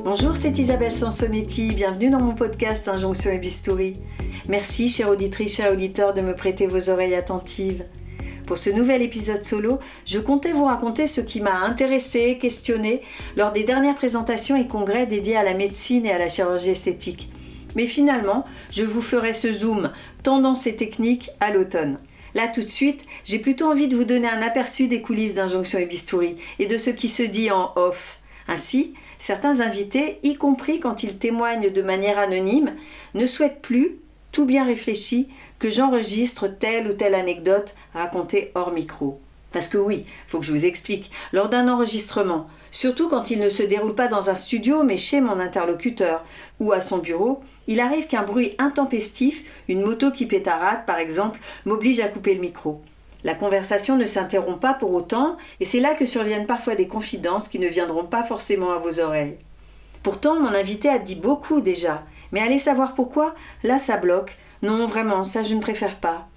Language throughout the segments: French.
Bonjour, c'est Isabelle Sansonetti, bienvenue dans mon podcast Injonction et Bistouri. Merci, chère auditrice, chers auditeurs, de me prêter vos oreilles attentives. Pour ce nouvel épisode solo, je comptais vous raconter ce qui m'a intéressé, questionné lors des dernières présentations et congrès dédiés à la médecine et à la chirurgie esthétique. Mais finalement, je vous ferai ce zoom tendance et technique à l'automne. Là, tout de suite, j'ai plutôt envie de vous donner un aperçu des coulisses d'Injonction et Bistouri et de ce qui se dit en off. Ainsi, certains invités, y compris quand ils témoignent de manière anonyme, ne souhaitent plus, tout bien réfléchi, que j'enregistre telle ou telle anecdote racontée hors micro. Parce que oui, faut que je vous explique, lors d'un enregistrement, surtout quand il ne se déroule pas dans un studio mais chez mon interlocuteur ou à son bureau, il arrive qu'un bruit intempestif, une moto qui pétarade par exemple, m'oblige à couper le micro. La conversation ne s'interrompt pas pour autant et c'est là que surviennent parfois des confidences qui ne viendront pas forcément à vos oreilles. Pourtant, mon invité a dit beaucoup déjà, mais allez savoir pourquoi, là ça bloque. Non, vraiment, ça je ne préfère pas.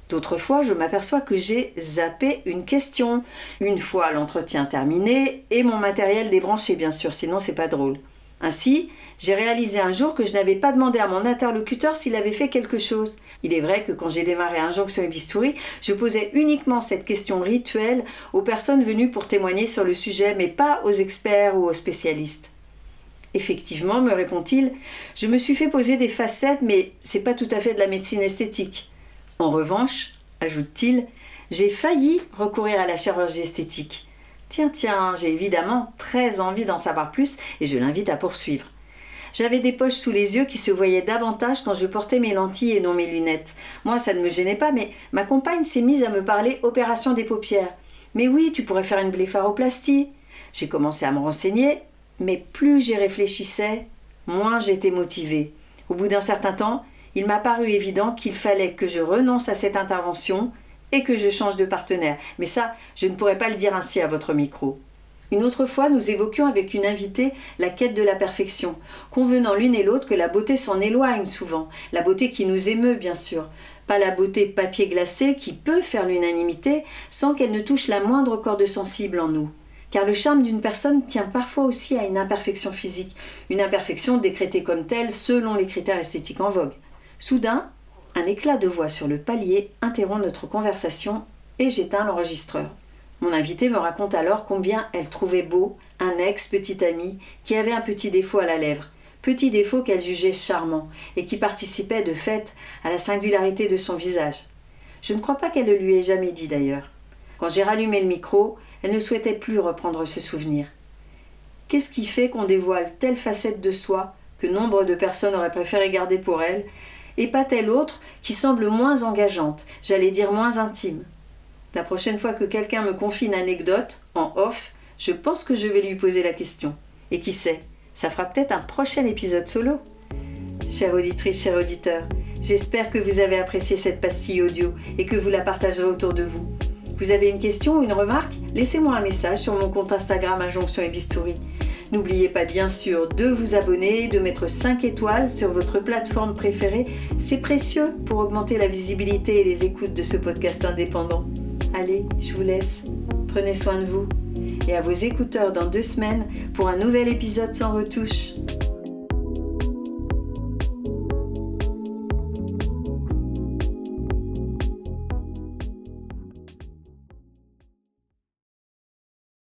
D'autres fois, je m'aperçois que j'ai zappé une question. Une fois l'entretien terminé et mon matériel débranché bien sûr, sinon c'est pas drôle. Ainsi, j'ai réalisé un jour que je n'avais pas demandé à mon interlocuteur s'il avait fait quelque chose. Il est vrai que quand j'ai démarré Injonction et Bistouri, je posais uniquement cette question rituelle aux personnes venues pour témoigner sur le sujet, mais pas aux experts ou aux spécialistes. Effectivement, me répond-il, je me suis fait poser des facettes, mais c'est pas tout à fait de la médecine esthétique. En revanche, ajoute-t-il, j'ai failli recourir à la chirurgie esthétique. Tiens, j'ai évidemment très envie d'en savoir plus et je l'invite à poursuivre. J'avais des poches sous les yeux qui se voyaient davantage quand je portais mes lentilles et non mes lunettes. Moi, ça ne me gênait pas, mais ma compagne s'est mise à me parler opération des paupières. Mais oui, tu pourrais faire une blépharoplastie. J'ai commencé à me renseigner, mais plus j'y réfléchissais, moins j'étais motivée. Au bout d'un certain temps, il m'a paru évident qu'il fallait que je renonce à cette intervention et que je change de partenaire. Mais ça, je ne pourrais pas le dire ainsi à votre micro. Une autre fois, nous évoquions avec une invitée la quête de la perfection, convenant l'une et l'autre que la beauté s'en éloigne souvent, la beauté qui nous émeut bien sûr, pas la beauté papier glacé qui peut faire l'unanimité sans qu'elle ne touche la moindre corde sensible en nous. Car le charme d'une personne tient parfois aussi à une imperfection physique, une imperfection décrétée comme telle selon les critères esthétiques en vogue. Soudain, un éclat de voix sur le palier interrompt notre conversation et j'éteins l'enregistreur. Mon invitée me raconte alors combien elle trouvait beau un ex-petit ami qui avait un petit défaut à la lèvre, petit défaut qu'elle jugeait charmant et qui participait de fait à la singularité de son visage. Je ne crois pas qu'elle le lui ait jamais dit d'ailleurs. Quand j'ai rallumé le micro, elle ne souhaitait plus reprendre ce souvenir. Qu'est-ce qui fait qu'on dévoile telle facette de soi que nombre de personnes auraient préféré garder pour elles et pas telle autre qui semble moins engageante, j'allais dire moins intime. La prochaine fois que quelqu'un me confie une anecdote, en off, je pense que je vais lui poser la question. Et qui sait, ça fera peut-être un prochain épisode solo. Chère auditrice, cher auditeur, j'espère que vous avez apprécié cette pastille audio et que vous la partagerez autour de vous. Vous avez une question ou une remarque? Laissez-moi un message sur mon compte Instagram Injonction et Bistouri. N'oubliez pas bien sûr de vous abonner, de mettre 5 étoiles sur votre plateforme préférée. C'est précieux pour augmenter la visibilité et les écoutes de ce podcast indépendant. Allez, je vous laisse. Prenez soin de vous. Et à vos écouteurs dans 2 semaines pour un nouvel épisode sans retouche.